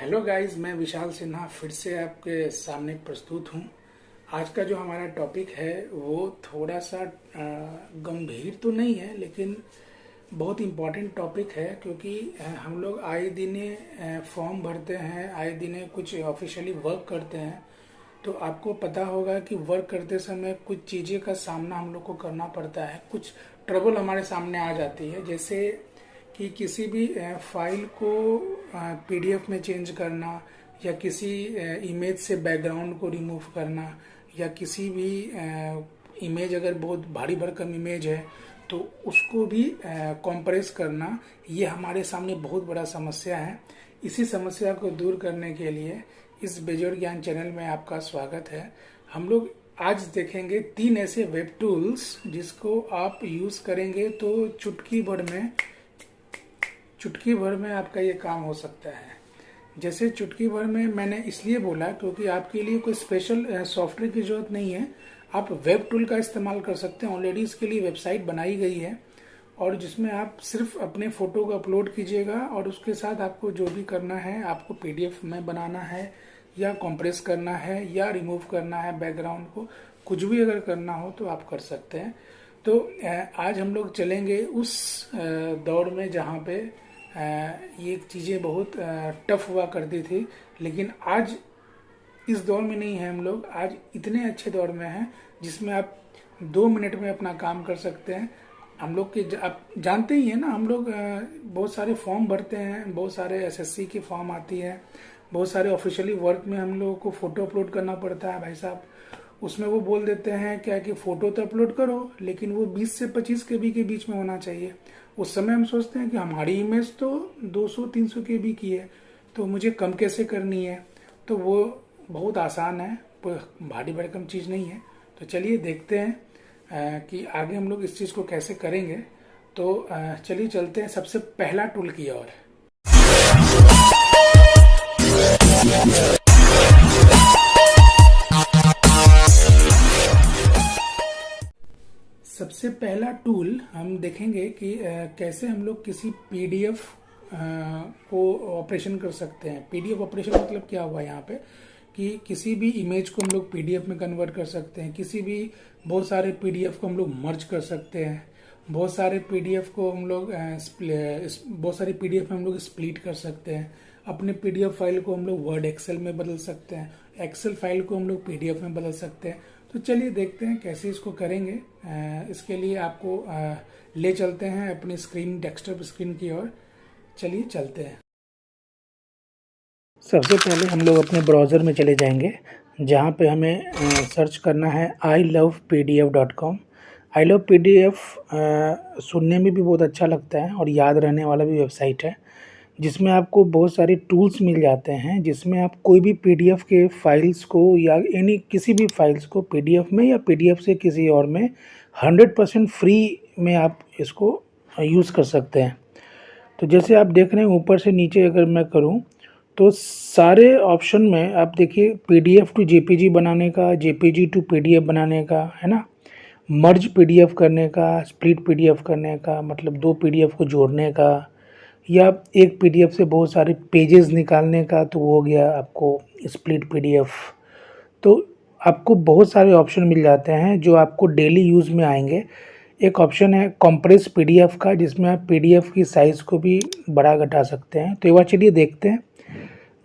Hello guys, मैं विशाल सिन्हा फिर से आपके सामने प्रस्तुत हूँ। आज का जो हमारा टॉपिक है वो थोड़ा सा गंभीर तो नहीं है, लेकिन बहुत इम्पोर्टेंट टॉपिक है क्योंकि हम लोग आए दिने फॉर्म भरते हैं, आए दिने कुछ ऑफिशियली वर्क करते हैं। तो आपको पता होगा कि वर्क करते समय कुछ चीज़ें का सामना हम लोग को करना पड़ता है, कुछ ट्रबल हमारे सामने आ जाती है। जैसे कि किसी भी फाइल को पीडीएफ में चेंज करना, या किसी इमेज से बैकग्राउंड को रिमूव करना, या किसी भी इमेज अगर बहुत भारी भरकम इमेज है तो उसको भी कंप्रेस करना, ये हमारे सामने बहुत बड़ा समस्या है। इसी समस्या को दूर करने के लिए इस बेजोड़ ज्ञान चैनल में आपका स्वागत है। हम लोग आज देखेंगे 3 ऐसे वेब टूल्स जिसको आप यूज़ करेंगे तो चुटकी भर में आपका ये काम हो सकता है। जैसे चुटकी भर में मैंने इसलिए बोला क्योंकि आपके लिए कोई स्पेशल सॉफ्टवेयर की जरूरत नहीं है। आप वेब टूल का इस्तेमाल कर सकते हैं। ऑलरेडी इसके लिए वेबसाइट बनाई गई है और जिसमें आप सिर्फ अपने फ़ोटो को अपलोड कीजिएगा और उसके साथ आपको जो भी करना है, आपको पीडीएफ में बनाना है या कंप्रेस करना है या रिमूव करना है बैकग्राउंड को, कुछ भी अगर करना हो तो आप कर सकते हैं। तो आज हम लोग चलेंगे उस दौर में जहाँ पे ये चीज़ें बहुत टफ हुआ करती थी, लेकिन आज इस दौर में नहीं है। हम लोग आज इतने अच्छे दौर में हैं जिसमें आप 2 मिनट में अपना काम कर सकते हैं। हम लोग के आप जानते ही हैं ना, हम लोग बहुत सारे फॉर्म भरते हैं, बहुत सारे एसएससी की फॉर्म आती है, बहुत सारे ऑफिशियली वर्क में हम लोगों को फ़ोटो अपलोड करना पड़ता है। भाई साहब, उसमें वो बोल देते हैं क्या कि फ़ोटो तो अपलोड करो, लेकिन वो 20 से 25 केबी के बीच में होना चाहिए। उस समय हम सोचते हैं कि हमारी इमेज तो 200-300 केबी की है, तो मुझे कम कैसे करनी है। तो वो बहुत आसान है, भारी भरकम चीज़ नहीं है। तो चलिए देखते हैं कि आगे हम लोग इस चीज़ को कैसे करेंगे। तो चलिए चलते हैं सबसे पहला टूल की ओर। सबसे पहला टूल हम देखेंगे कि कैसे हम लोग किसी पीडीएफ को ऑपरेशन कर सकते हैं। पीडीएफ ऑपरेशन मतलब क्या हुआ यहाँ पे कि किसी भी इमेज को हम लोग पीडीएफ में कन्वर्ट कर सकते हैं, किसी भी बहुत सारे पीडीएफ को हम लोग मर्ज कर सकते हैं, बहुत सारे पीडीएफ को हम लोग बहुत सारी पीडीएफ में हम लोग स्प्लिट कर सकते हैं। अपने पीडीएफ फाइल को हम लोग वर्ड एक्सेल में बदल सकते हैं, एक्सेल फाइल को हम लोग पीडीएफ में बदल सकते हैं। तो चलिए देखते हैं कैसे इसको करेंगे। इसके लिए आपको ले चलते हैं अपनी स्क्रीन, डेस्कटॉप स्क्रीन की ओर। चलिए चलते हैं। सबसे पहले हम लोग अपने ब्राउज़र में चले जाएंगे, जहाँ पे हमें सर्च करना है ilovepdf.com। आई लव पीडीएफ सुनने में भी बहुत अच्छा लगता है और याद रहने वाला भी वेबसाइट है, जिसमें आपको बहुत सारे टूल्स मिल जाते हैं, जिसमें आप कोई भी पीडीएफ के फाइल्स को या किसी भी फाइल्स को पीडीएफ में या पीडीएफ से किसी और में 100% फ्री में आप इसको यूज़ कर सकते हैं। तो जैसे आप देख रहे हैं ऊपर से नीचे अगर मैं करूं तो सारे ऑप्शन में आप देखिए, पीडीएफ टू जेपीजी बनाने का, जेपीजी टू पीडीएफ बनाने का, है ना, मर्ज पीडीएफ करने का, स्प्लिट पीडीएफ करने का, मतलब 2 पीडीएफ को जोड़ने का, या एक पीडीएफ से बहुत सारे पेजेस निकालने का, तो वो हो गया आपको स्प्लिट पीडीएफ। तो आपको बहुत सारे ऑप्शन मिल जाते हैं जो आपको डेली यूज़ में आएंगे। एक ऑप्शन है कंप्रेस पीडीएफ का, जिसमें आप पीडीएफ की साइज़ को भी बढ़ा घटा सकते हैं। तो एक बार चलिए देखते हैं।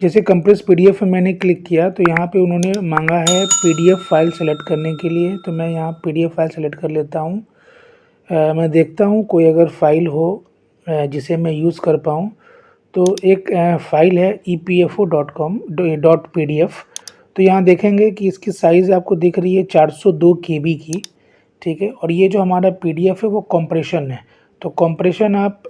जैसे कंप्रेस पीडीएफ में मैंने क्लिक किया तो यहाँ पे उन्होंने मांगा है पीडीएफ फाइल सेलेक्ट करने के लिए, तो मैं यहाँ पीडीएफ फाइल सेलेक्ट कर लेता हूँ। मैं देखता हूँ कोई अगर फाइल हो जिसे मैं यूज़ कर पाऊँ। तो एक फ़ाइल है epfo.com.pdf। तो यहाँ देखेंगे कि इसकी साइज़ आपको दिख रही है 402 केबी की, ठीक है। और ये जो हमारा पीडीएफ है वो कंप्रेशन है। तो कंप्रेशन आप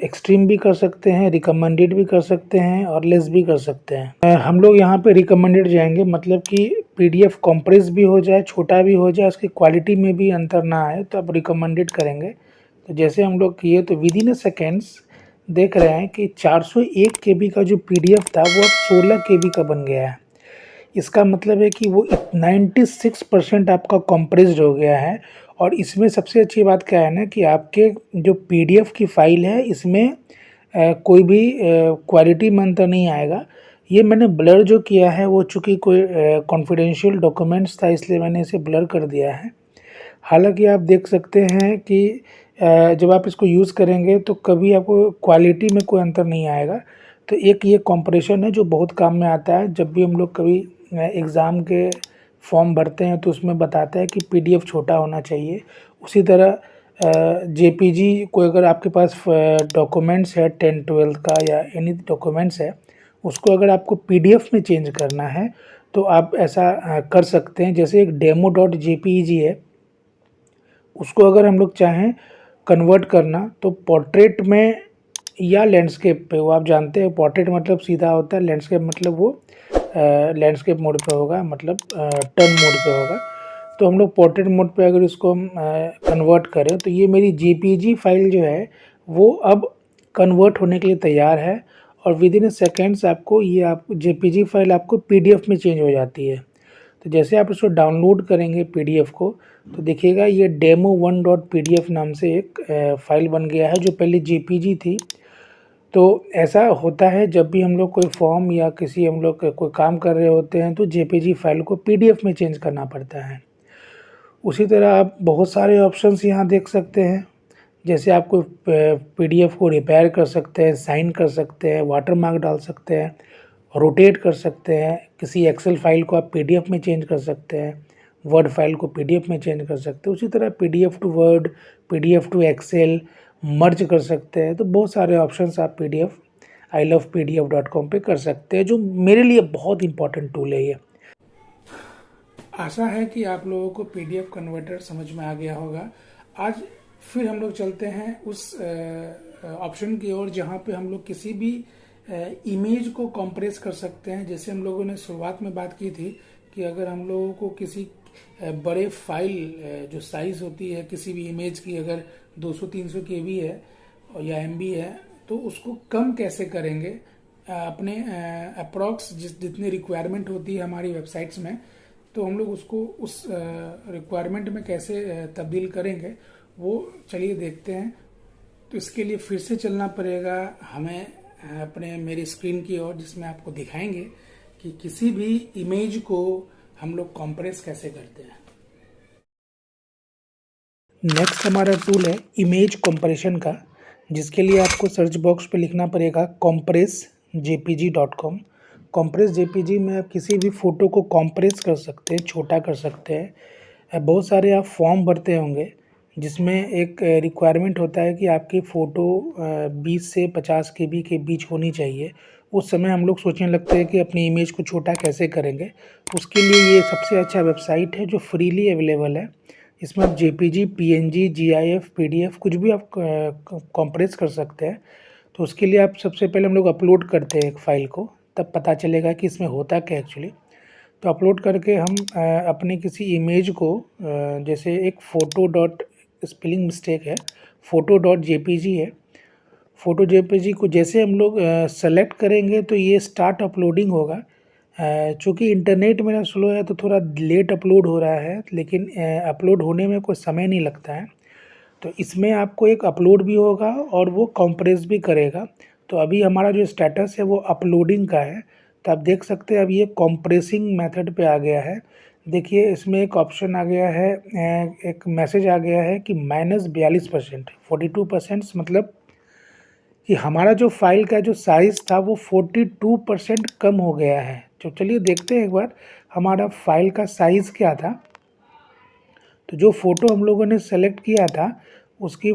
एक्सट्रीम भी कर सकते हैं, रिकमेंडेड भी कर सकते हैं और लेस भी कर सकते हैं। हम लोग यहाँ पे रिकमेंडेड जाएंगे, मतलब कि पीडीएफ कंप्रेस भी हो जाए, छोटा भी हो जाए, उसकी क्वालिटी में भी अंतर ना आए, तो आप रिकमेंडेड करेंगे। तो जैसे हम लोग किए तो विद इन ए सेकेंड्स देख रहे हैं कि 401 केबी का जो पीडीएफ था वो अब 16 केबी का बन गया है। इसका मतलब है कि वो 96% आपका कंप्रेस्ड हो गया है। और इसमें सबसे अच्छी बात क्या है ना कि आपके जो पीडीएफ की फ़ाइल है इसमें कोई भी क्वालिटी में अंतर नहीं आएगा। ये मैंने ब्लर जो किया है वो चूँकि कोई कॉन्फिडेंशियल डॉक्यूमेंट्स था, इसलिए मैंने इसे ब्लर कर दिया है। हालांकि आप देख सकते हैं कि जब आप इसको यूज़ करेंगे तो कभी आपको क्वालिटी में कोई अंतर नहीं आएगा। तो एक ये कंप्रेशन है जो बहुत काम में आता है। जब भी हम लोग कभी एग्ज़ाम के फॉर्म भरते हैं तो उसमें बताता है कि पीडीएफ छोटा होना चाहिए। उसी तरह जेपीजी कोई अगर आपके पास डॉक्यूमेंट्स है 10-12 का या एनी डॉक्यूमेंट्स है, उसको अगर आपको पीडीएफ में चेंज करना है तो आप ऐसा कर सकते हैं। जैसे एक डेमो डॉट जेपीईजी है, उसको अगर हम लोग चाहें कन्वर्ट करना तो पोर्ट्रेट में या लैंडस्केप पे, वो आप जानते हैं पोर्ट्रेट मतलब सीधा होता है, लैंडस्केप मतलब वो लैंडस्केप मोड पे होगा, मतलब टर्न मोड पे होगा। तो हम लोग पोर्ट्रेट मोड पे अगर इसको हम कन्वर्ट करें तो ये मेरी जेपीजी फाइल जो है वो अब कन्वर्ट होने के लिए तैयार है और विद इन सेकेंड्स आपको ये आपको जेपीजी फाइल आपको पीडीएफ में चेंज हो जाती है। तो जैसे आप इसको डाउनलोड करेंगे पीडीएफ को तो देखिएगा ये demo1.pdf नाम से एक फ़ाइल बन गया है जो पहले जेपीजी थी। तो ऐसा होता है जब भी हम लोग कोई फॉर्म या किसी हम लोग कोई काम कर रहे होते हैं तो जेपीजी फाइल को पीडीएफ में चेंज करना पड़ता है। उसी तरह आप बहुत सारे ऑप्शंस यहाँ देख सकते हैं। जैसे आप कोई पीडीएफ को रिपेयर कर सकते हैं, साइन कर सकते हैं, वाटरमार्क डाल सकते हैं, रोटेट कर सकते हैं, किसी एक्सेल फाइल को आप पीडीएफ में चेंज कर सकते हैं, वर्ड फाइल को पीडीएफ में चेंज कर सकते हैं। उसी तरह PDF to Word, PDF to Excel merge कर सकते हैं। तो बहुत सारे ऑप्शंस आप पीडीएफ ilovepdf.com पे कर सकते हैं, जो मेरे लिए बहुत इंपॉर्टेंट टूल है ये। आशा है कि आप लोगों को पीडीएफ कन्वर्टर समझ में आ गया होगा। आज फिर हम लोग चलते हैं उस ऑप्शन की ओर जहाँ पे हम लोग किसी भी इमेज को कंप्रेस कर सकते हैं। जैसे हम लोगों ने शुरुआत में बात की थी कि अगर हम लोगों को किसी बड़े फाइल जो साइज होती है किसी भी इमेज की, अगर 200-300 केबी है या एमबी है, तो उसको कम कैसे करेंगे अपने अप्रॉक्स जितनी रिक्वायरमेंट होती है हमारी वेबसाइट्स में, तो हम लोग उसको उस रिक्वायरमेंट में कैसे तब्दील करेंगे वो चलिए देखते हैं। तो इसके लिए फिर से चलना पड़ेगा हमें अपने मेरी स्क्रीन की ओर, जिसमें आपको दिखाएंगे कि किसी भी इमेज को हम लोग कंप्रेस कैसे करते हैं। नेक्स्ट हमारा टूल है इमेज कंप्रेशन का, जिसके लिए आपको सर्च बॉक्स पे लिखना पड़ेगा compressjpg.com। compress jpg में आप किसी भी फ़ोटो को कंप्रेस कर सकते हैं, छोटा कर सकते हैं। बहुत सारे आप फॉर्म भरते होंगे जिसमें एक रिक्वायरमेंट होता है कि आपकी फ़ोटो 20 से 50 केबी के बीच होनी चाहिए। उस समय हम लोग सोचने लगते हैं कि अपनी इमेज को छोटा कैसे करेंगे। उसके लिए ये सबसे अच्छा वेबसाइट है जो फ्रीली अवेलेबल है। इसमें आप जेपीजी, पीएनजी, जीआईएफ, पीडीएफ कुछ भी आप कंप्रेस कर सकते हैं। तो उसके लिए आप सबसे पहले हम लोग अपलोड करते हैं एक फ़ाइल को, तब पता चलेगा कि इसमें होता क्या एक्चुअली। तो अपलोड करके हम अपने किसी इमेज को जैसे एक फ़ोटो डॉट स्पेलिंग मिस्टेक है, फ़ोटो डॉट जेपीजी है। फ़ोटो जेपीजी को जैसे हम लोग सेलेक्ट करेंगे तो ये स्टार्ट अपलोडिंग होगा। चूँकि इंटरनेट मेरा स्लो है तो थोड़ा लेट अपलोड हो रहा है, लेकिन अपलोड होने में कोई समय नहीं लगता है। तो इसमें आपको एक अपलोड भी होगा और वो कंप्रेस भी करेगा। तो अभी हमारा जो स्टेटस है वो अपलोडिंग का है। तो आप देख सकते हैं अब ये कंप्रेसिंग मेथड पे आ गया है। देखिए इसमें एक ऑप्शन आ गया है, एक मैसेज आ गया है कि -42%, 42% मतलब कि हमारा जो फाइल का जो साइज़ था वो 42% कम हो गया है। तो चलिए देखते हैं एक बार हमारा फाइल का साइज़ क्या था। तो जो फ़ोटो हम लोगों ने सेलेक्ट किया था उसकी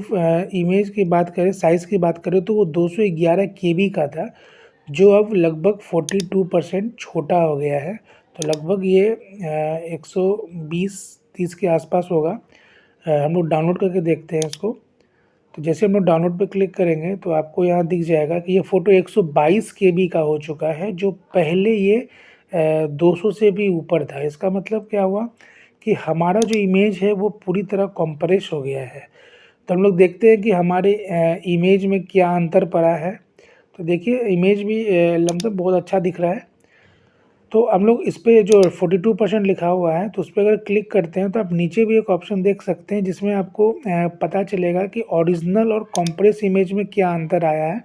इमेज की बात करें, साइज़ की बात करें तो वो 211 केबी का था, जो अब लगभग 42% छोटा हो गया है। तो लगभग ये 120-30 के आसपास होगा। हम लोग डाउनलोड करके देखते हैं इसको। तो जैसे हम लोग डाउनलोड पे क्लिक करेंगे तो आपको यहाँ दिख जाएगा कि ये फ़ोटो 122 केबी का हो चुका है, जो पहले ये 200 से भी ऊपर था। इसका मतलब क्या हुआ कि हमारा जो इमेज है वो पूरी तरह कंप्रेस हो गया है। तो हम लोग देखते हैं कि हमारे इमेज में क्या अंतर पड़ा है। तो देखिए इमेज भी लमसम बहुत अच्छा दिख रहा है। तो हम लोग इस पर जो 42% लिखा हुआ है तो उस पर अगर क्लिक करते हैं तो आप नीचे भी एक ऑप्शन देख सकते हैं जिसमें आपको पता चलेगा कि ओरिजिनल और कंप्रेस इमेज में क्या अंतर आया है।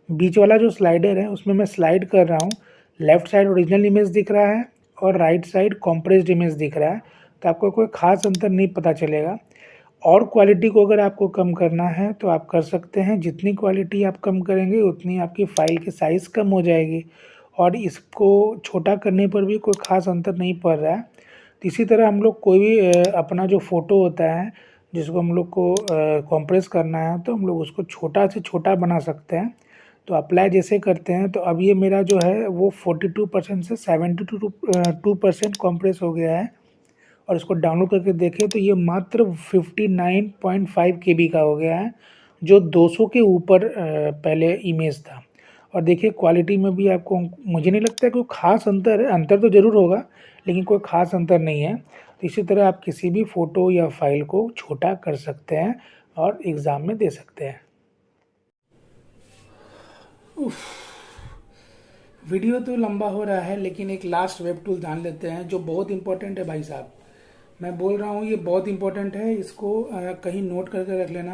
बीच वाला जो स्लाइडर है उसमें मैं स्लाइड कर रहा हूँ लेफ़्ट साइड ओरिजिनल इमेज दिख रहा है और राइट साइड कॉम्प्रेस्ड इमेज दिख रहा है, तो आपको कोई ख़ास अंतर नहीं पता चलेगा। और क्वालिटी को अगर आपको कम करना है तो आप कर सकते हैं। जितनी क्वालिटी आप कम करेंगे उतनी आपकी फ़ाइल की साइज़ कम हो जाएगी और इसको छोटा करने पर भी कोई ख़ास अंतर नहीं पड़ रहा है। तो इसी तरह हम लोग कोई भी अपना जो फ़ोटो होता है जिसको हम लोग को कॉम्प्रेस करना है तो हम लोग उसको छोटा से छोटा बना सकते हैं। तो अप्लाई जैसे करते हैं तो अब ये मेरा जो है वो 42% से 72% कॉम्प्रेस हो गया है और इसको डाउनलोड करके देखें तो ये मात्र 59.5 KB का हो गया है, जो 200 के ऊपर पहले इमेज था। और देखिए क्वालिटी में भी आपको, मुझे नहीं लगता कोई ख़ास अंतर है, अंतर तो ज़रूर होगा लेकिन कोई ख़ास अंतर नहीं है। तो इसी तरह आप किसी भी फ़ोटो या फाइल को छोटा कर सकते हैं और एग्ज़ाम में दे सकते हैं। वीडियो तो लंबा हो रहा है लेकिन एक लास्ट वेब टूल जान लेते हैं जो बहुत इंपॉर्टेंट है भाई साहब। मैं बोल रहा हूँ ये बहुत इंपॉर्टेंट है, इसको कहीं नोट करके रख लेना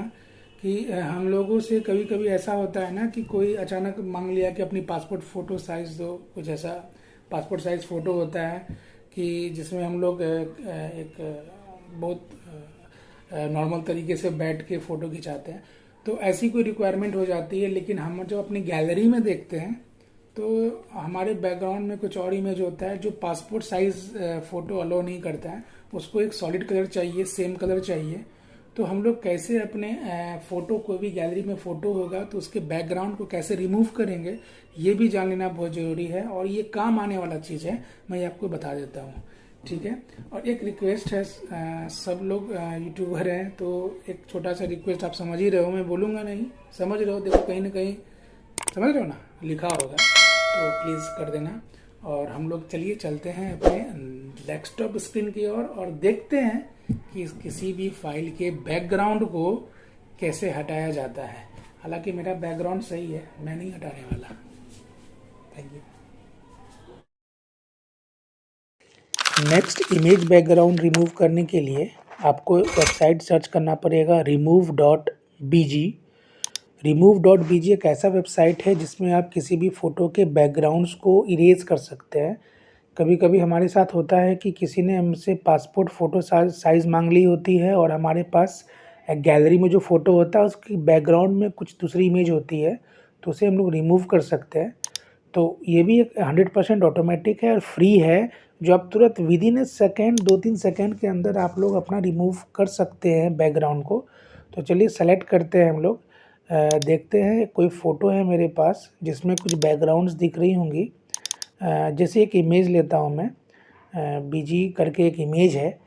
कि हम लोगों से कभी कभी ऐसा होता है ना कि कोई अचानक मांग लिया कि अपनी पासपोर्ट फ़ोटो साइज़ दो, कुछ ऐसा पासपोर्ट साइज़ फ़ोटो होता है कि जिसमें हम लोग एक बहुत नॉर्मल तरीके से बैठ के फ़ोटो खिंचाते हैं। तो ऐसी कोई रिक्वायरमेंट हो जाती है, लेकिन हम जब अपनी गैलरी में देखते हैं तो हमारे बैकग्राउंड में कुछ और इमेज होता है जो पासपोर्ट साइज़ फ़ोटो अलो नहीं करता है, उसको एक सॉलिड कलर चाहिए, सेम कलर चाहिए। तो हम लोग कैसे अपने फ़ोटो, कोई भी गैलरी में फ़ोटो होगा तो उसके बैकग्राउंड को कैसे रिमूव करेंगे ये भी जान लेना बहुत ज़रूरी है और ये काम आने वाला चीज़ है, मैं ये आपको बता देता हूँ, ठीक है। और एक रिक्वेस्ट है, सब लोग यूट्यूबर हैं तो एक छोटा सा रिक्वेस्ट, आप समझ ही रहे हो, मैं बोलूँगा नहीं, समझ रहे हो, देखो कहीं ना कहीं समझ रहे हो ना, लिखा होगा तो प्लीज़ कर देना। और हम लोग चलिए चलते हैं अपने डेस्कटॉप स्क्रीन की ओर और देखते हैं कि किसी भी फाइल के बैकग्राउंड को कैसे हटाया जाता है। हालांकि मेरा बैकग्राउंड सही है, मैं नहीं हटाने वाला। Thank you. Next, image background remove करने के लिए आपको वेबसाइट सर्च करना पड़ेगा remove.bg। remove.bg एक ऐसा वेबसाइट है जिसमें आप किसी भी फ़ोटो के बैकग्राउंड्स को इरेज कर सकते हैं। कभी कभी हमारे साथ होता है कि किसी ने हमसे पासपोर्ट फ़ोटो साइज़ मांग ली होती है और हमारे पास गैलरी में जो फ़ोटो होता है उसकी बैकग्राउंड में कुछ दूसरी इमेज होती है, तो उसे हम लोग रिमूव कर सकते हैं। तो ये भी एक 100% ऑटोमेटिक है और फ्री है, जो आप तुरंत विदिन ए सेकेंड, 2-3 सेकेंड के अंदर आप लोग अपना रिमूव कर सकते हैं बैकग्राउंड को। तो चलिए सेलेक्ट करते हैं हम लोग, देखते हैं। कोई फ़ोटो है मेरे पास जिसमें कुछ बैकग्राउंड्स दिख रही होंगी। जैसे एक इमेज लेता हूँ मैं, बीजी करके एक इमेज है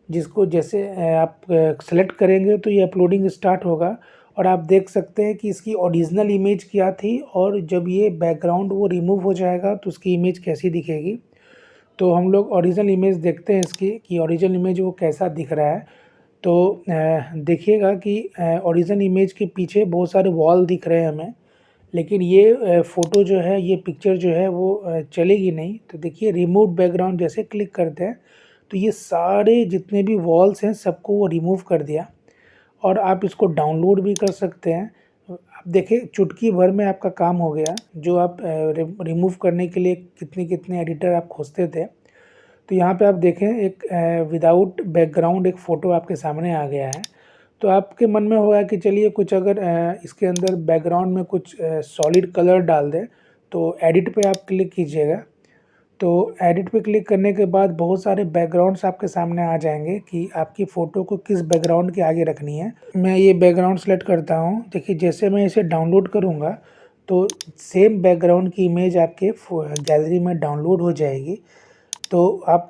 जिसको जैसे आप सेलेक्ट करेंगे तो ये अपलोडिंग स्टार्ट होगा और आप देख सकते हैं कि इसकी ओरिजिनल इमेज क्या थी और जब ये बैकग्राउंड वो रिमूव हो जाएगा तो उसकी इमेज कैसी दिखेगी। तो हम लोग ओरिजिनल इमेज देखते हैं इसकी कि ओरिजिनल इमेज वो कैसा दिख रहा है। तो देखिएगा कि ओरिजिनल इमेज के पीछे बहुत सारे वॉल दिख रहे हैं हमें, लेकिन ये फ़ोटो जो है, ये पिक्चर जो है वो चलेगी नहीं। तो देखिए रिमूव बैकग्राउंड जैसे क्लिक करते हैं तो ये सारे जितने भी वॉल्स हैं सबको वो रिमूव कर दिया और आप इसको डाउनलोड भी कर सकते हैं। आप देखिए चुटकी भर में आपका काम हो गया, जो आप रिमूव करने के लिए कितने कितने एडिटर आप खोजते थे। तो यहाँ पे आप देखें एक विदाउट बैकग्राउंड एक फ़ोटो आपके सामने आ गया है। तो आपके मन में होगा कि चलिए कुछ अगर इसके अंदर बैकग्राउंड में कुछ सॉलिड कलर डाल दें, तो एडिट पे आप क्लिक कीजिएगा। तो एडिट पे क्लिक करने के बाद बहुत सारे बैकग्राउंड्स आपके सामने आ जाएंगे कि आपकी फ़ोटो को किस बैकग्राउंड के आगे रखनी है। मैं ये बैकग्राउंड सेलेक्ट करता हूँ। देखिए जैसे मैं इसे डाउनलोड करूँगा तो सेम बैकग्राउंड की इमेज आपके गैलरी में डाउनलोड हो जाएगी। तो आप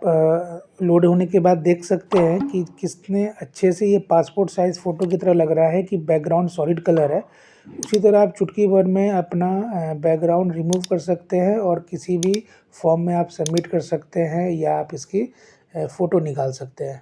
लोड होने के बाद देख सकते हैं कि कितने अच्छे से ये पासपोर्ट साइज़ फ़ोटो की तरह लग रहा है कि बैकग्राउंड सॉलिड कलर है। उसी तरह आप चुटकी भर में अपना बैकग्राउंड रिमूव कर सकते हैं और किसी भी फॉर्म में आप सबमिट कर सकते हैं या आप इसकी फ़ोटो निकाल सकते हैं।